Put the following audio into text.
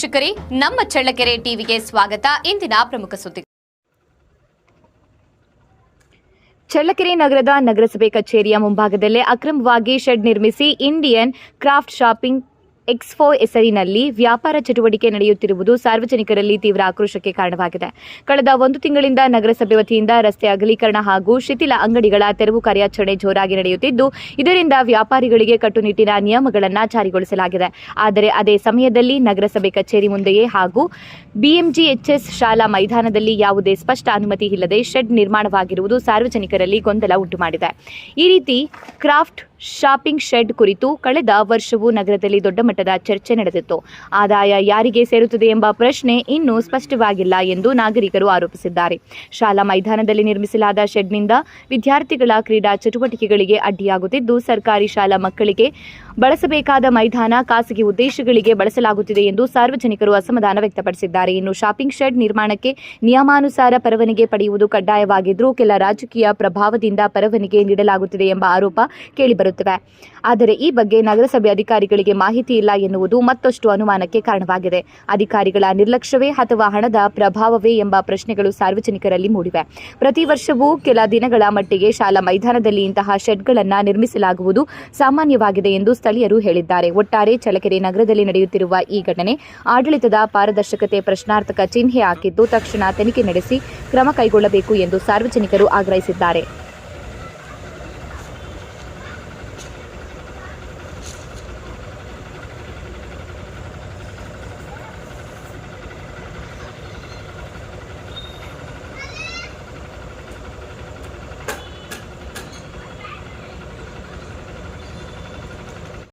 ವೀಕ್ಷಕರೇ, ನಮ್ಮ ಚಳ್ಳಕೆರೆ ಟಿವಿಗೆ ಸ್ವಾಗತ. ಇಂದಿನ ಪ್ರಮುಖ ಸುದ್ದಿ. ಚಳ್ಳಕೆರೆ ನಗರದ ನಗರಸಭೆ ಕಚೇರಿಯ ಮುಂಭಾಗದಲ್ಲೇ ಅಕ್ರಮವಾಗಿ ಶೆಡ್ ನಿರ್ಮಿಸಿ ಇಂಡಿಯನ್ ಕ್ರಾಫ್ಟ್ ಶಾಪಿಂಗ್ ಎಕ್ಸ್ಪೋ ಹೆಸರಿನಲ್ಲಿ ವ್ಯಾಪಾರ ಚಟುವಟಿಕೆ ನಡೆಯುತ್ತಿರುವುದು ಸಾರ್ವಜನಿಕರಲ್ಲಿ ತೀವ್ರ ಆಕ್ರೋಶಕ್ಕೆ ಕಾರಣವಾಗಿದೆ. ಕಳೆದ 1 ತಿಂಗಳಿಂದ ನಗರಸಭೆ ವತಿಯಿಂದ ರಸ್ತೆ ಅಗಲೀಕರಣ ಹಾಗೂ ಶಿಥಿಲ ಅಂಗಡಿಗಳ ತೆರವು ಕಾರ್ಯಾಚರಣೆ ಜೋರಾಗಿ ನಡೆಯುತ್ತಿದ್ದು, ಇದರಿಂದ ವ್ಯಾಪಾರಿಗಳಿಗೆ ಕಟ್ಟುನಿಟ್ಟಿನ ನಿಯಮಗಳನ್ನು ಜಾರಿಗೊಳಿಸಲಾಗಿದೆ. ಆದರೆ ಅದೇ ಸಮಯದಲ್ಲಿ ನಗರಸಭೆ ಕಚೇರಿ ಮುಂದೆಯೇ ಹಾಗೂ ಬಿಎಂಜಿಎಚ್ಎಸ್ ಶಾಲಾ ಮೈದಾನದಲ್ಲಿ ಯಾವುದೇ ಸ್ಪಷ್ಟ ಅನುಮತಿ ಇಲ್ಲದೆ ಶೆಡ್ ನಿರ್ಮಾಣವಾಗಿರುವುದು ಸಾರ್ವಜನಿಕರಲ್ಲಿ ಗೊಂದಲ ಉಂಟುಮಾಡಿದೆ. ಈ ರೀತಿ ಕ್ರಾಫ್ಟ್ ಶಾಪಿಂಗ್ ಶೆಡ್ ಕುರಿತು ಕಳೆದ ವರ್ಷವೂ ನಗರದಲ್ಲಿ ದೊಡ್ಡ ಮಟ್ಟದ ಚರ್ಚೆ ನಡೆದಿತ್ತು. ಆದಾಯ ಯಾರಿಗೆ ಸೇರುತ್ತದೆ ಎಂಬ ಪ್ರಶ್ನೆ ಇನ್ನೂ ಸ್ಪಷ್ಟವಾಗಿಲ್ಲ ಎಂದು ನಾಗರಿಕರು ಆರೋಪಿಸಿದ್ದಾರೆ. ಶಾಲಾ ಮೈದಾನದಲ್ಲಿ ನಿರ್ಮಿಸಲಾದ ಶೆಡ್ನಿಂದ ವಿದ್ಯಾರ್ಥಿಗಳ ಕ್ರೀಡಾ ಚಟುವಟಿಕೆಗಳಿಗೆ ಅಡ್ಡಿಯಾಗುತ್ತಿದ್ದು, ಸರ್ಕಾರಿ ಶಾಲಾ ಮಕ್ಕಳಿಗೆ ಬಳಸಬೇಕಾದ ಮೈದಾನ ಖಾಸಗಿ ಉದ್ದೇಶಗಳಿಗೆ ಬಳಸಲಾಗುತ್ತಿದೆ ಎಂದು ಸಾರ್ವಜನಿಕರು ಅಸಮಾಧಾನ ವ್ಯಕ್ತಪಡಿಸಿದ್ದಾರೆ. ಇನ್ನು ಶಾಪಿಂಗ್ ಶೆಡ್ ನಿರ್ಮಾಣಕ್ಕೆ ನಿಯಮಾನುಸಾರ ಪರವಾನಗಿ ಪಡೆಯುವುದು ಕಡ್ಡಾಯವಾಗಿದ್ದರೂ ಕೆಲ ರಾಜಕೀಯ ಪ್ರಭಾವದಿಂದ ಪರವಾನಗಿ ನೀಡಲಾಗುತ್ತಿದೆ ಎಂಬ ಆರೋಪ ಕೇಳಿಬರುತ್ತಿವೆ. ಆದರೆ ಈ ಬಗ್ಗೆ ನಗರಸಭೆ ಅಧಿಕಾರಿಗಳಿಗೆ ಮಾಹಿತಿ ಇಲ್ಲ ಎನ್ನುವುದು ಮತ್ತಷ್ಟು ಅನುಮಾನಕ್ಕೆ ಕಾರಣವಾಗಿದೆ. ಅಧಿಕಾರಿಗಳ ನಿರ್ಲಕ್ಷ್ಯವೇ ಅಥವಾ ಹಣದ ಪ್ರಭಾವವೇ ಎಂಬ ಪ್ರಶ್ನೆಗಳು ಸಾರ್ವಜನಿಕರಲ್ಲಿ ಮೂಡಿವೆ. ಪ್ರತಿ ವರ್ಷವೂ ಕೆಲ ದಿನಗಳ ಮಟ್ಟಿಗೆ ಶಾಲಾ ಮೈದಾನದಲ್ಲಿ ಇಂತಹ ಶೆಡ್ಗಳನ್ನು ನಿರ್ಮಿಸಲಾಗುವುದು ಸಾಮಾನ್ಯವಾಗಿದೆ ಎಂದು ಸ್ಥಳೀಯರು ಹೇಳಿದ್ದಾರೆ. ಒಟ್ಟಾರೆ ಚಳ್ಳಕೆರೆ ನಗರದಲ್ಲಿ ನಡೆಯುತ್ತಿರುವ ಈ ಘಟನೆ ಆಡಳಿತದ ಪಾರದರ್ಶಕತೆ ಪ್ರಶ್ನಾರ್ಥಕ ಚಿಹ್ನೆ ಹಾಕಿದ್ದು, ತಕ್ಷಣ ತನಿಖೆ ನಡೆಸಿ ಕ್ರಮ ಕೈಗೊಳ್ಳಬೇಕು ಎಂದು ಸಾರ್ವಜನಿಕರು ಆಗ್ರಹಿಸಿದ್ದಾರೆ.